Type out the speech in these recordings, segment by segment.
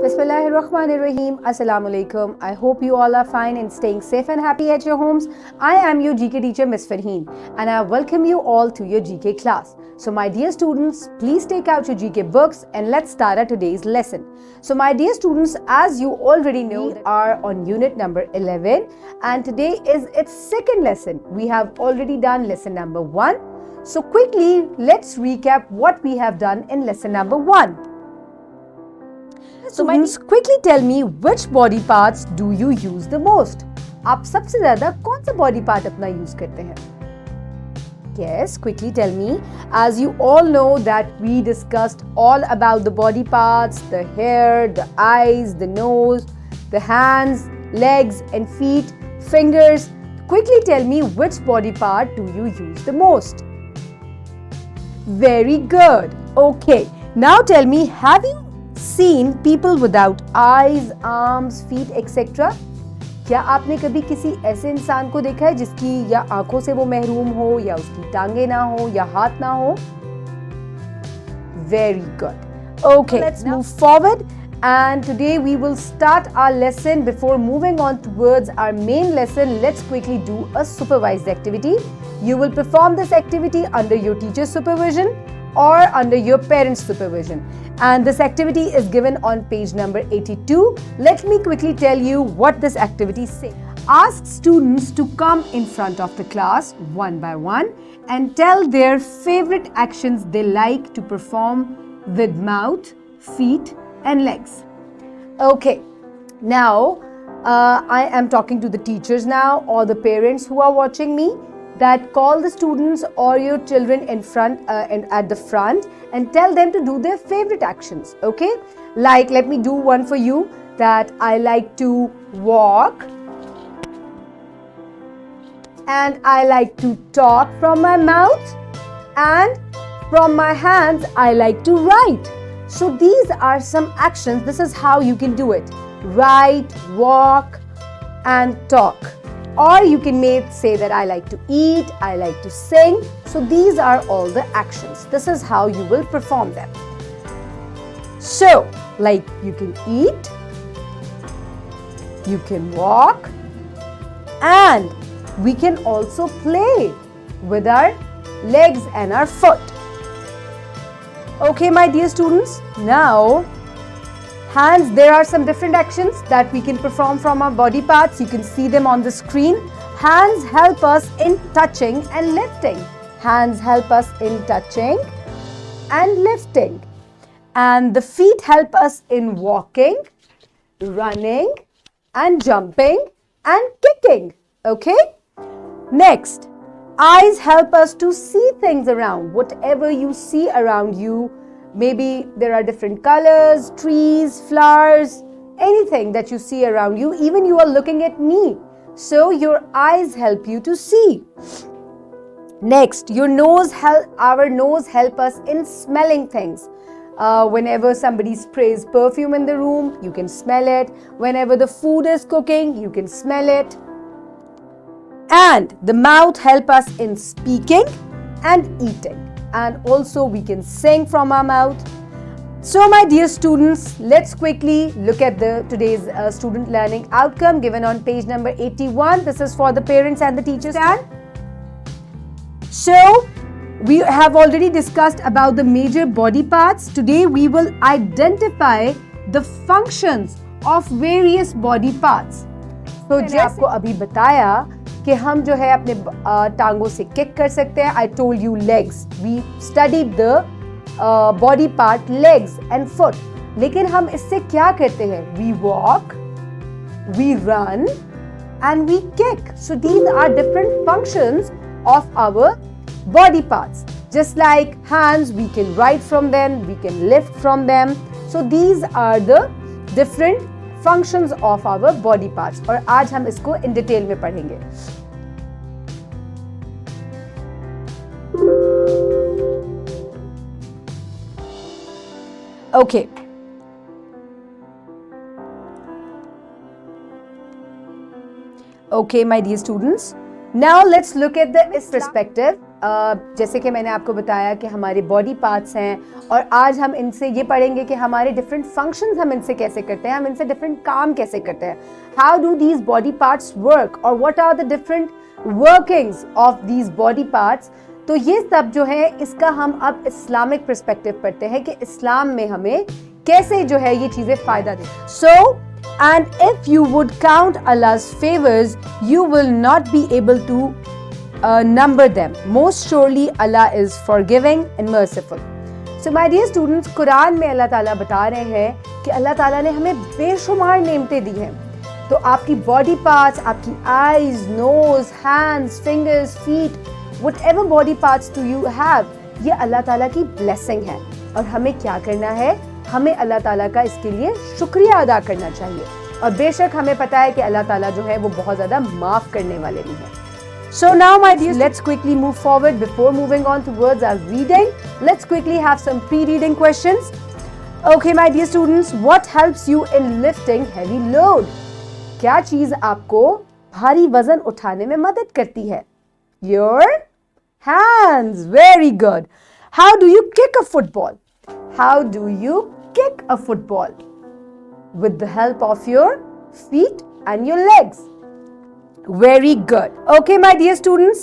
Bismillahirrahmanirrahim. Assalamu alaikum. I hope you all are fine and staying safe and happy at your homes. I am your GK teacher, Miss Farheen, and I welcome you all to your GK class. So my dear students, please take out your GK books and let's start our today's lesson. So my dear students, as you already know, we are on unit number 11 and today is its second lesson. We have already done lesson number 1. So quickly, let's recap what we have done in lesson number 1. Students, quickly tell me which body parts do you use the most? आप सबसे ज़्यादा कौन सा body part अपना use करते हैं? Yes, quickly tell me. As you all know that we discussed all about the body parts, the hair, the eyes, the nose, the hands, legs and feet, fingers. Quickly tell me which body part do you use the most? Very good. Okay. Now tell me, have you seen people without eyes, arms, feet, etc. क्या आपने कभी किसी ऐसे इंसान को देखा है जिसकी या आंखों से वो महरूम हो या उसकी टांगे ना हो या हाथ ना हो? Very good. Okay, let's move forward and today we will start our lesson. Before moving on towards our main lesson, let's quickly do a supervised activity. You will perform this activity under your teacher's supervision or under your parents' supervision. And this activity is given on page number 82. Let me quickly tell you what this activity says. Ask students to come in front of the class one by one and tell their favorite actions they like to perform with mouth, feet and legs. Okay, now I am talking to the teachers now or the parents who are watching me. That call the students or your children in front and at the front and tell them to do their favorite actions. Okay, like let me do one for you, that I like to walk and I like to talk from my mouth and from my hands I like to write. So these are some actions. This is how you can do it: write, walk and talk. Or you can say that I like to eat, I like to sing. So these are all the actions. This is how you will perform them. So, like you can eat, you can walk, and we can also play with our legs and our foot. Okay, my dear students, now hands, there are some different actions that we can perform from our body parts. You can see them on the screen. Hands help us in touching and lifting. Hands help us in touching and lifting. And the feet help us in walking, running and jumping and kicking. Okay? Next, eyes help us to see things around. Whatever you see around you, maybe there are different colors, trees, flowers, anything that you see around you. Even you are looking at me. So your eyes help you to see. Next, our nose help us in smelling things. Whenever somebody sprays perfume in the room, you can smell it. Whenever the food is cooking, you can smell it. And the mouth help us in speaking and eating. And also we can sing from our mouth. So my dear students, let's quickly look at today's student learning outcome given on page number 81. This is for the parents and the teachers. So we have already discussed about the major body parts. Today we will identify the functions of various body parts. So जैसे आपको अभी बताया कि हम जो है अपने टांगों से किक कर सकते हैं. I told you legs. We studied the body part legs and foot. लेकिन हम इससे क्या करते हैं? We walk, we run and we kick. So these are different functions of our body parts. Just like hands, we can write from them, we can lift from them. So these are the different functions of our body parts. और आज हम इसको in detail में पढ़ेंगे. Okay. Okay, my dear students. Now let's look at the perspective. जैसे कि मैंने आपको बताया कि हमारे बॉडी पार्ट्स हैं और आज हम इनसे ये पढ़ेंगे कि हमारे डिफरेंट फंक्शंस हम इनसे कैसे करते हैं, हम इनसे डिफरेंट काम कैसे करते हैं. How do these body parts work और what are the different workings of these body parts. तो ये सब जो है इसका हम अब इस्लामिक पर्सपेक्टिव पढ़ते हैं कि इस्लाम में हमें कैसे जो है ये चीजें फायदा दें. सो and if you would count Allah's favors, you will not be able to number them. Most surely Allah is forgiving and merciful. So my dear students, Quran में अल्लाह ताला बता रहे हैं कि अल्लाह ताला ने हमें बेशुमार नेमतें दी हैं. तो आपकी बॉडी पार्ट्स, आपकी eyes, nose, hands, fingers, feet, whatever body parts do you have, ये अल्लाह ताला की ब्लेसिंग है. और हमें क्या करना है? हमें अल्लाह ताला का इसके लिए शुक्रिया अदा करना चाहिए. और बेशक हमें पता है कि अल्लाह ताला जो है वो बहुत ज़्यादा माफ़ करने वाले भी हैं. So now my dear, let's quickly move forward. Before moving on towards our reading, let's quickly have some pre-reading questions. Okay my dear students, what helps you in lifting heavy load? क्या चीज़ आपको भारी वज़न उठाने में मदद करती है? Your hands. Very good. How do you kick a football? How do you kick a football? With the help of your feet and your legs. Very good. Okay, my dear students,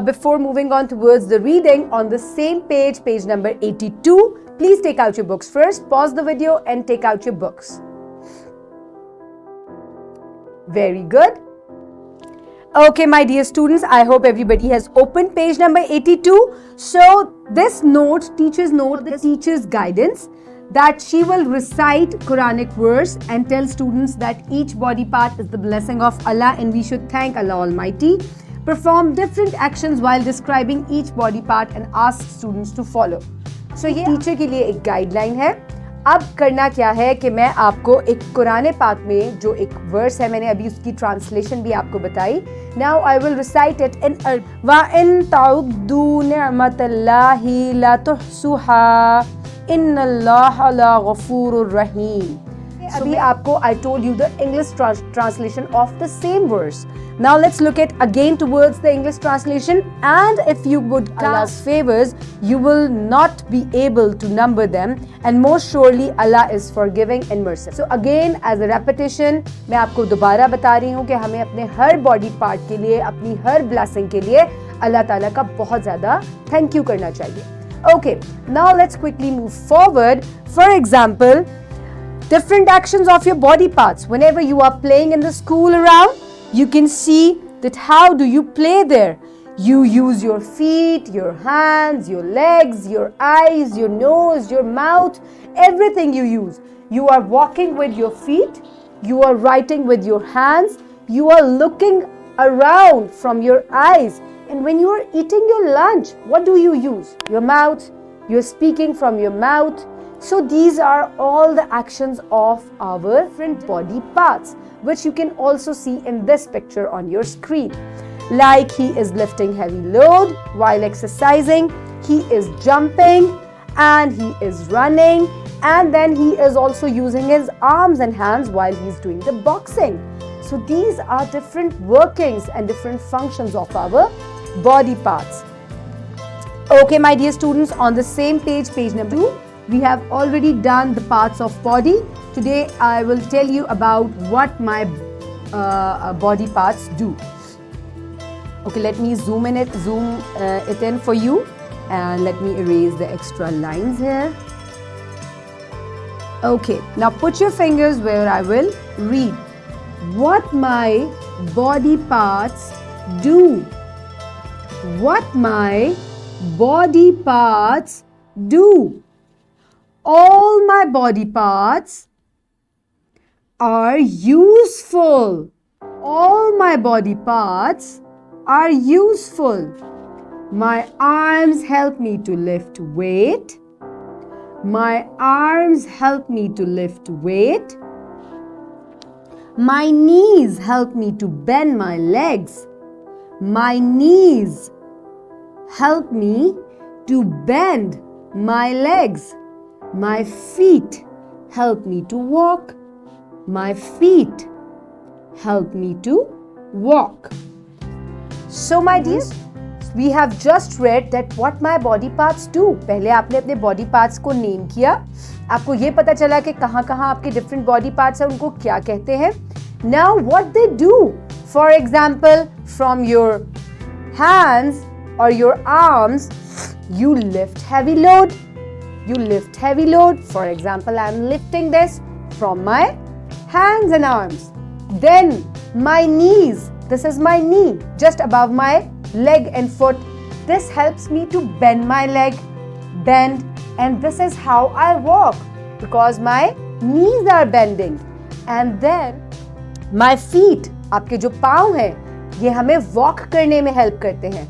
before moving on towards the reading, on the same page, page number 82, please take out your books first. Pause the video and take out your books. Very good. Okay, my dear students, I hope everybody has opened page number 82. So, this note, teacher's note, the teacher's guidance, that she will recite Quranic verse and tell students that each body part is the blessing of Allah and we should thank Allah Almighty. Perform different actions while describing each body part and ask students to follow. So, ये teacher के लिए एक guideline है. अब करना क्या है कि मैं आपको एक कुरान पाक में जो एक वर्स है, मैंने अभी उसकी ट्रांसलेशन भी आपको बताई. Now I will recite it in व इन तउद्दू निअमतल्लाहि ला तुहसुहा इन्नल्लाहा लगफूरुर रहीम. अभी आपको I told you the English translation of the same verse. Now let's look at again towards the English translation. And if you would Allah's favors, you will not be able to number them. And most surely Allah is forgiving and merciful. So again as a repetition, मैं आपको दोबारा बता रही हूँ कि हमें अपने हर body part के लिए, अपनी हर blessing के लिए अल्लाह ताला का बहुत ज़्यादा thank you करना चाहिए. Okay, now let's quickly move forward. For example, different actions of your body parts. Whenever you are playing in the school around, you can see that how do you play there. You use your feet, your hands, your legs, your eyes, your nose, your mouth, everything you use. You are walking with your feet, you are writing with your hands, you are looking around from your eyes. And when you are eating your lunch, what do you use? Your mouth, you're speaking from your mouth. So these are all the actions of our different body parts, which you can also see in this picture on your screen. Like he is lifting heavy load while exercising, he is jumping and he is running, and then he is also using his arms and hands while he's doing the boxing. So these are different workings and different functions of our body parts. Okay, my dear students, on the same page, page number 2, we have already done the parts of body. Today I will tell you about what my body parts do. Okay, let me zoom it in for you, and let me erase the extra lines here. Okay, now put your fingers where I will read what my body parts do. What my body parts do. All my body parts are useful. All my body parts are useful. My arms help me to lift weight. My arms help me to lift weight. My knees help me to bend my legs. My knees help me to bend my legs. My feet help me to walk. My feet help me to walk. So my dear we have just read that what my body parts do. पहले आपने अपने body parts को name किया, आपको ये पता चला कि कहाँ-कहाँ आपके different body parts हैं, उनको क्या कहते हैं. Now what they do, for example, from your hands or your arms, you lift heavy load. You lift heavy load. For example, I am lifting this from my hands and arms. Then my knees. This is my knee, just above my leg and foot. This helps me to bend my leg, and this is how I walk because my knees are bending. And then my feet, आपके जो पाँव हैं, ये हमें walk करने में help करते हैं,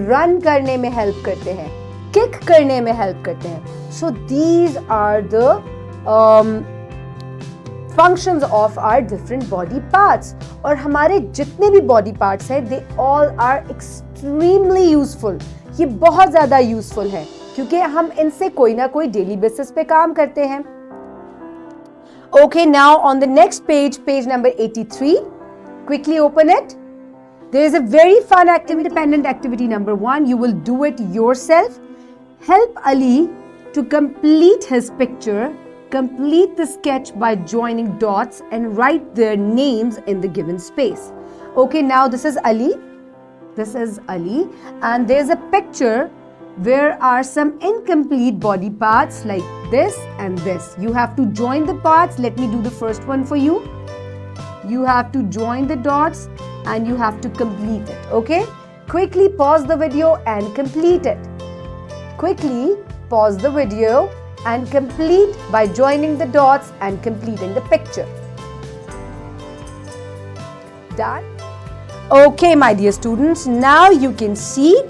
run करने में help करते हैं, kick करने में help करते हैं. So these are the functions of our different body parts. और हमारे जितने भी body parts हैं, they all are extremely useful. ये बहुत ज़्यादा useful है क्योंकि हम इनसे कोई ना कोई daily basis पे काम करते हैं. Okay, now on the next page, page number 83. Quickly open it. There is a very fun activity, independent activity number 1. You will do it yourself. Help Ali to complete his picture. Complete the sketch by joining dots and write their names in the given space. Okay, now this is Ali. This is Ali. And there's a picture where are some incomplete body parts like this and this. You have to join the parts. Let me do the first one for you. You have to join the dots and you have to complete it. Okay? Quickly pause the video and complete it. Quickly pause the video and complete by joining the dots and completing the picture. Done? Okay, my dear students, now you can see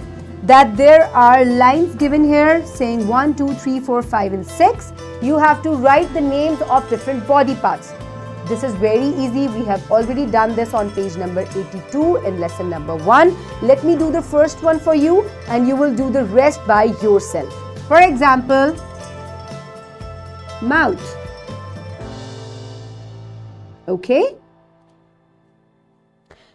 that there are lines given here saying 1, 2, 3, 4, 5 and 6. You have to write the names of different body parts. This is very easy. We have already done this on page number 82 in lesson number 1. Let me do the first one for you and you will do the rest by yourself. For example, mouth. Okay.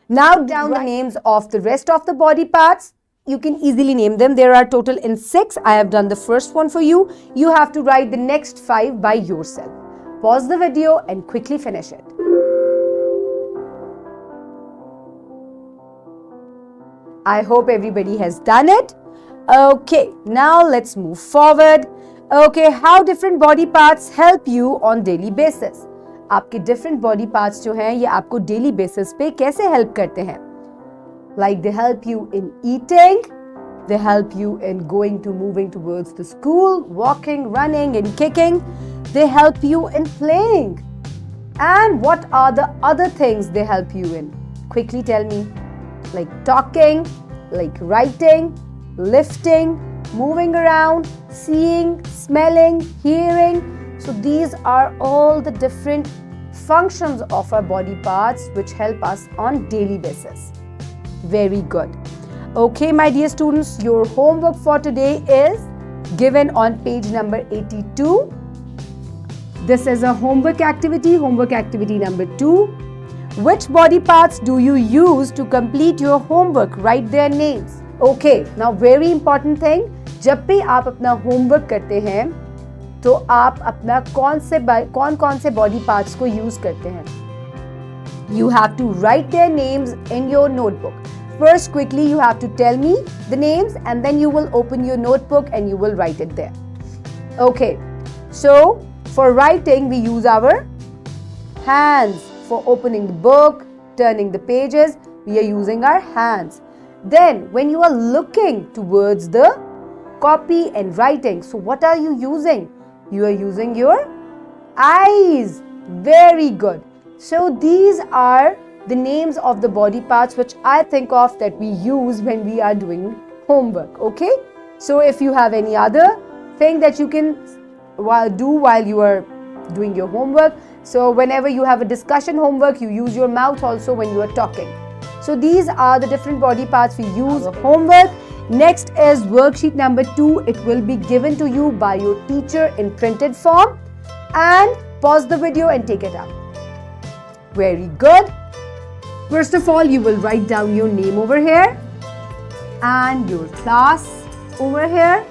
Now down the names of the rest of the body parts. You can easily name them. There are total in 6. I have done the first one for you. You have to write the next 5 by yourself. Pause the video and quickly finish it. I hope everybody has done it. Okay, now let's move forward. Okay, how different body parts help you on daily basis? आपके different body parts जो हैं ये आपको daily basis पे कैसे help करते हैं? Like they help you in eating, they help you in moving towards the school, walking, running and kicking. They help you in playing. And what are the other things they help you in? Quickly tell me. Like talking, like writing, lifting, moving around, seeing, smelling, hearing. So these are all the different functions of our body parts which help us on daily basis. Very good. Okay, my dear students, your homework for today is given on page number 82. This is a homework activity number 2. Which body parts do you use to complete your homework? Write their names. Okay, now very important thing, जब भी आप अपना homework करते हैं तो आप अपना कौन से body parts को use करते हैं? You have to write their names in your notebook. First, quickly you have to tell me the names and then you will open your notebook and you will write it there. Okay, so for writing we use our hands. For opening the book, turning the pages, we are using our hands. Then when you are looking towards the copy and writing, so what are you using? You are using your eyes. Very good. So these are the names of the body parts which I think of that we use when we are doing homework. Okay? So if you have any other thing that you can do while you are doing your homework, so whenever you have a discussion homework, you use your mouth also when you are talking. So these are the different body parts we use for homework. Next is worksheet number 2. It will be given to you by your teacher in printed form. And pause the video and take it up. Very good. First of all, you will write down your name over here. and your class over here.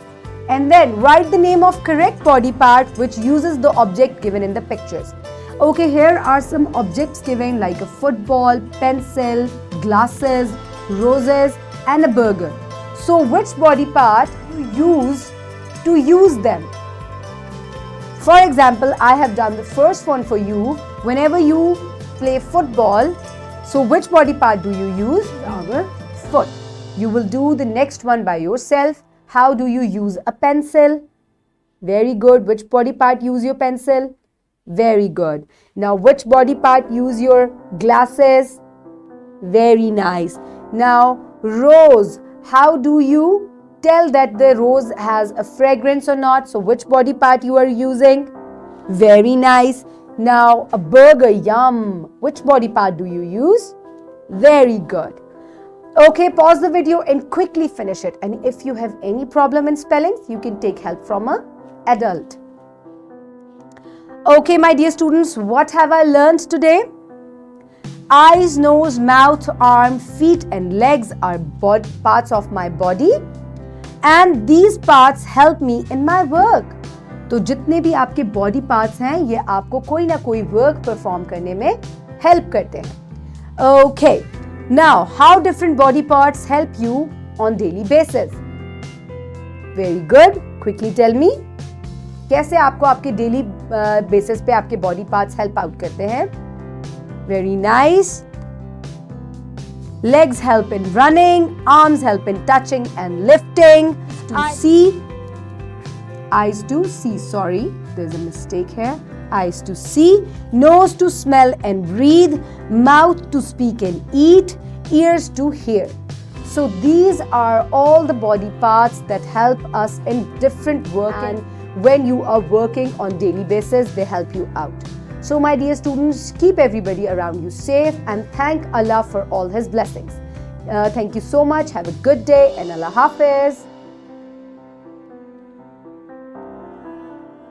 And then write the name of correct body part which uses the object given in the pictures. Okay, here are some objects given like a football, pencil, glasses, roses and a burger. So which body part you use to use them? For example, I have done the first one for you. Whenever you play football, so which body part do you use? Our foot. You will do the next one by yourself. How do you use a pencil? Very good. Which body part use your pencil? Very good. Now, which body part use your glasses? Very nice. Now, rose. How do you tell that the rose has a fragrance or not? So, which body part you are using? Very nice. Now, a burger. Yum. Which body part do you use? Very good. Okay, pause the video and quickly finish it. And if you have any problem in spellings, you can take help from an adult. Okay, my dear students, what have I learned today? Eyes, nose, mouth, arm, feet and legs are parts of my body and these parts help me in my work. तो जितने भी आपके body parts हैं, ये आपको कोई ना कोई work perform करने में help करते हैं. Okay, now how different body parts help you on daily basis? Very good. Quickly tell me. कैसे आपको आपके डेली बेसिस पे आपके बॉडी पार्ट्स हेल्प आउट करते हैं? Very nice. Legs help in running, arms help in touching and lifting. To see, eyes to see, sorry, there's a mistake here. Eyes to see, nose to smell and breathe, mouth to speak and eat, ears to hear. So these are all the body parts that help us in different work, and when you are working on daily basis, they help you out. So my dear students, keep everybody around you safe and thank Allah for all His blessings. Thank you so much. Have a good day and Allah Hafiz.